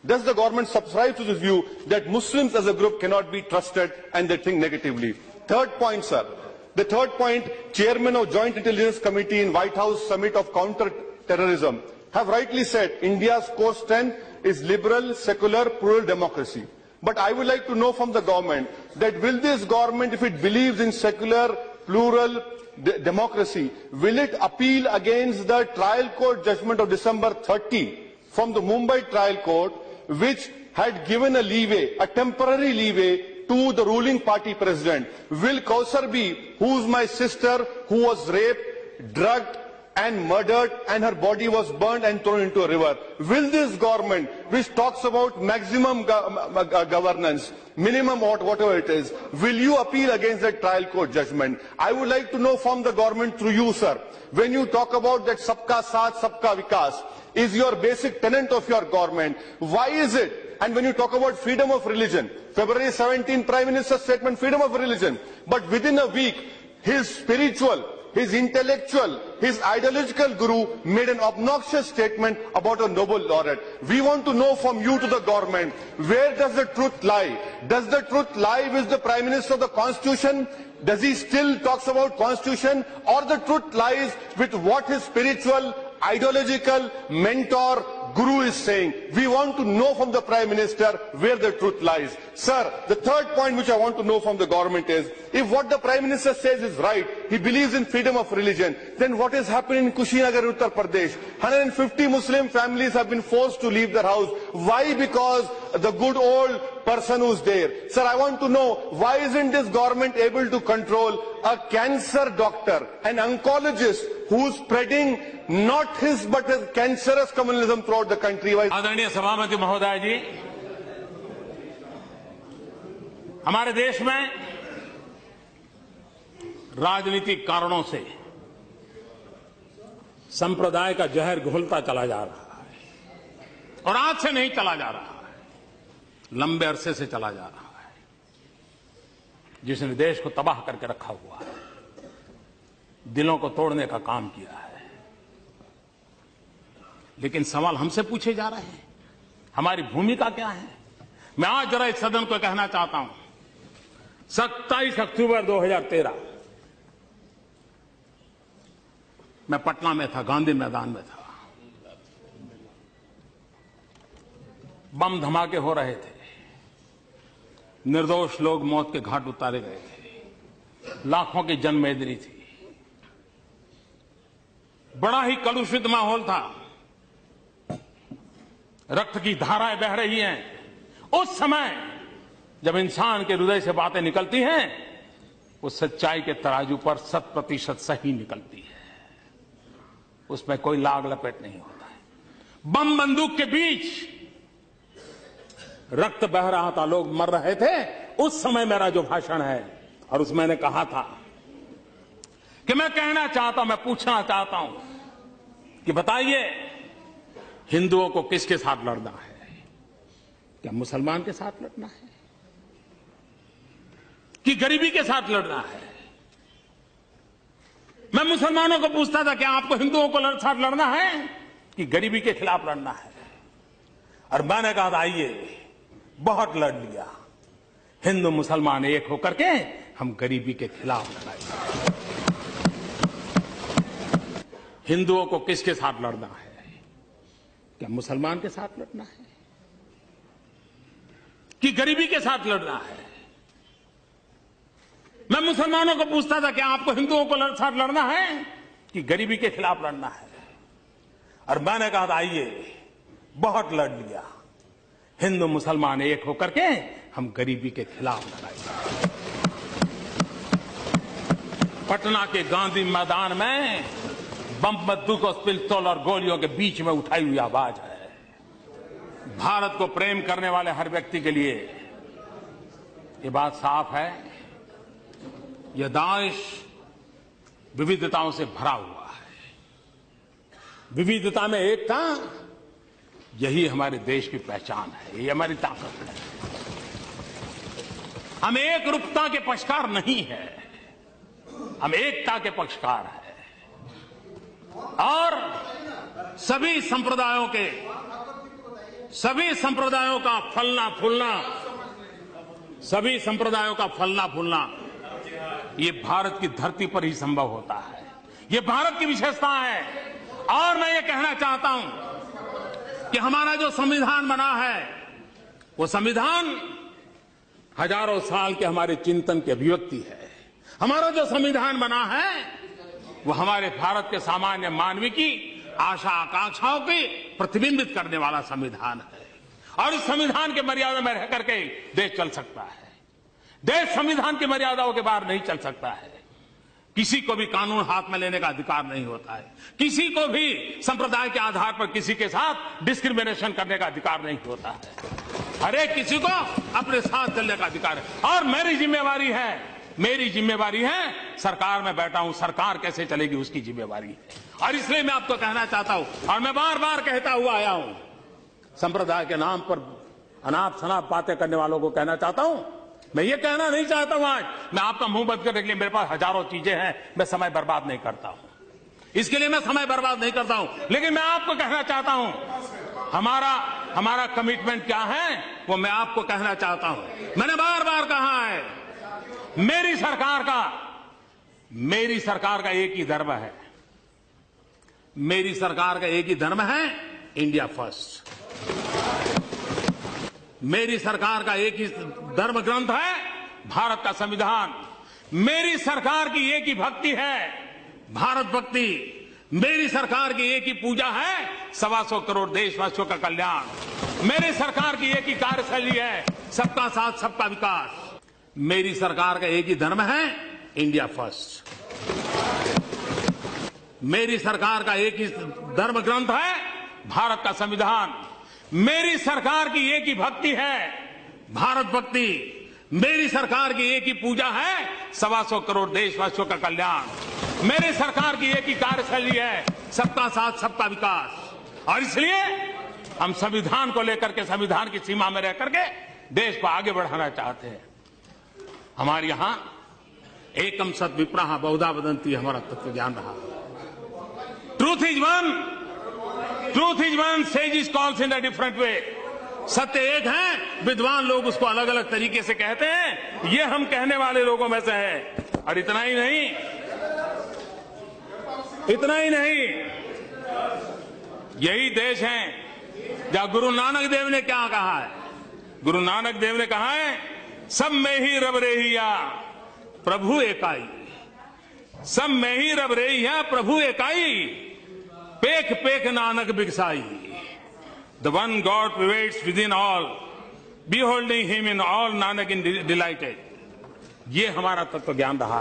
Does the government subscribe to this view that Muslims as a group cannot be trusted and they think negatively? Third point, sir. The third point, Chairman of Joint Intelligence Committee in White House Summit of Counter-Terrorism have rightly said India's core strength is liberal, secular, plural democracy. But I would like to know from the government that will this government, if it believes in secular, plural democracy, will it appeal against the trial court judgment of December 30 from the Mumbai trial court, which had given a leeway, a temporary leeway to the ruling party president? Will Kausar B, who's my sister, who was raped, drugged and murdered and her body was burned and thrown into a river, will this government, which talks about maximum governance, minimum whatever it is, will you appeal against that trial court judgment? I would like to know from the government through you, sir, when you talk about that Sabka Saath, Sabka Vikas is your basic tenet of your government, why is it? And when you talk about freedom of religion, February 17, Prime Minister's statement, freedom of religion, but within a week, his spiritual, his intellectual, his ideological guru made an obnoxious statement about a Nobel laureate. We want to know from you to the government, where does the truth lie? Does the truth lie with the Prime Minister of the Constitution? Does he still talks about Constitution? Or the truth lies with what his spiritual, ideological mentor, guru is saying? We want to know from the Prime Minister where the truth lies. Sir, the third point which I want to know from the government is, if what the Prime Minister says is right, he believes in freedom of religion, then what is happening in Kushinagar, Uttar Pradesh? 150 Muslim families have been forced to leave their house. Why? Because the good old person who's there. Sir, I want to know, why isn't this government able to control a cancer doctor, an oncologist who's spreading not his but his cancerous communalism throughout the country? आदरणीय सभापति महोदय जी, हमारे देश में राजनीतिक कारणों से संप्रदाय का जहर घुलता चला जा रहा है और आज से नहीं चला जा रहा है, लंबे अरसे से चला जा रहा है, जिसने देश को तबाह करके रखा हुआ है, दिलों को तोड़ने का काम किया है। लेकिन सवाल हमसे पूछे जा रहे हैं, हमारी भूमिका क्या है? मैं आज जरा इस सदन को कहना चाहता हूं, 27 अक्टूबर 2013 मैं पटना में था, गांधी मैदान में था। बम धमाके हो रहे थे, निर्दोष लोग मौत के घाट उतारे गए थे, लाखों की जनमेदनी थी, बड़ा ही कलुषित माहौल था, रक्त की धाराएं बह रही हैं। उस समय जब इंसान के हृदय से बातें निकलती हैं, वो सच्चाई के तराजू पर 100% सही निकलती है, उसमें कोई लाग लपेट नहीं होता है। बम बंदूक के बीच रक्त बह रहा था, लोग मर रहे थे। उस समय मेरा जो भाषण है, और उसमें मैंने कहा था कि मैं कहना चाहता हूं, मैं पूछना चाहता हूं कि बताइए, हिंदुओं को किसके साथ लड़ना है? क्या मुसलमान के साथ लड़ना है कि गरीबी के साथ लड़ना है? मैं मुसलमानों को पूछता था, क्या आपको हिंदुओं को साथ लड़ना है कि गरीबी के खिलाफ लड़ना है? और मैंने कहा, आइए, बहुत लड़ लिया, हिंदू मुसलमान एक होकर के हम गरीबी के खिलाफ लड़ाएंगे। हिंदुओं को किसके साथ लड़ना है? क्या मुसलमान के साथ लड़ना है कि गरीबी के साथ लड़ना है? मैं मुसलमानों को पूछता था, क्या आपको हिंदुओं को साथ लड़ना है कि गरीबी के खिलाफ लड़ना है? और मैंने कहा, आइए, बहुत लड़ लिया, हिंदू मुसलमान एक होकर के हम गरीबी के खिलाफ लड़ाएंगे। पटना के गांधी मैदान में बम बंदूक और पिस्तौल और गोलियों के बीच में उठाई हुई आवाज है। भारत को प्रेम करने वाले हर व्यक्ति के लिए ये बात साफ है, यह दाइश विविधताओं से भरा हुआ है। विविधता में एकता, यही हमारे देश की पहचान है, ये हमारी ताकत है। हम एक रूपता के पक्षकार नहीं है, हम एकता के पक्षकार हैं और सभी संप्रदायों के सभी संप्रदायों का फलना फूलना ये भारत की धरती पर ही संभव होता है। ये भारत की विशेषता है। और मैं ये कहना चाहता हूं कि हमारा जो संविधान बना है वो संविधान हजारों साल के हमारे चिंतन की अभिव्यक्ति है। हमारा जो संविधान बना है वो हमारे भारत के सामान्य मानव की आशा आकांक्षाओं की प्रतिबिंबित करने वाला संविधान है। और इस संविधान के मर्यादा में रह करके देश चल सकता है। देश संविधान की मर्यादाओं के बाहर नहीं चल सकता है। किसी को भी कानून हाथ में लेने का अधिकार नहीं होता है। किसी को भी संप्रदाय के आधार पर किसी के साथ डिस्क्रिमिनेशन करने का अधिकार नहीं होता है। हर एक किसी को अपने साथ चलने का अधिकार है। और मेरी जिम्मेवारी है सरकार में बैठा हूं, सरकार कैसे चलेगी उसकी जिम्मेवारी है। और इसलिए मैं आपको कहना चाहता हूं, और मैं बार बार कहता हुआ आया हूं, संप्रदाय के नाम पर अनाप शनाप बातें करने वालों को कहना चाहता हूं, मैं ये कहना नहीं चाहता हूं आज मैं आपका मुंह बंद करने के लिए, मेरे पास हजारों चीजें हैं, मैं समय बर्बाद नहीं करता हूं, इसके लिए मैं समय बर्बाद नहीं करता हूं। लेकिन मैं आपको कहना चाहता हूं हमारा कमिटमेंट क्या है वो मैं आपको कहना चाहता हूं। मैंने बार बार कहा है, मेरी सरकार का एक ही धर्म है। मेरी सरकार का एक ही धर्म है, इंडिया फर्स्ट। मेरी सरकार का एक ही धर्म ग्रंथ है, भारत का संविधान। मेरी सरकार की एक ही भक्ति है, भारत भक्ति। मेरी सरकार की एक ही पूजा है, 125 करोड़ देशवासियों का कल्याण। मेरी सरकार की एक ही कार्यशैली है, सबका साथ सबका विकास। मेरी सरकार का एक ही धर्म है, इंडिया फर्स्ट। मेरी सरकार का एक ही धर्म ग्रंथ है, भारत का संविधान। मेरी सरकार की एक ही भक्ति है, भारत भक्ति। मेरी सरकार की एक ही पूजा है, 125 करोड़ देशवासियों का कल्याण। मेरी सरकार की एक ही कार्यशैली है, सबका साथ सबका विकास। और इसलिए हम संविधान को लेकर के, संविधान की सीमा में रह करके देश को आगे बढ़ाना चाहते हैं। हमारे यहां एकम सत विप्रहा बहुधा वदंती हमारा तत्व ज्ञान रहा। Truth is one, says calls in a different way. सत्य एक है, विद्वान लोग उसको अलग अलग तरीके से कहते हैं। ये हम कहने वाले लोगों में से है। और इतना ही नहीं, यही देश है जहां गुरु नानक देव ने क्या कहा है। गुरु नानक देव ने कहा है, सब में ही रब रेहिया प्रभु एकाई। सब में ही रब रेहिया प्रभु एकाई, पेख पेख Nanak बिगसाई। The one God pervades within all, beholding him in all, Nanak in delighted। ये हमारा तत्व ज्ञान रहा।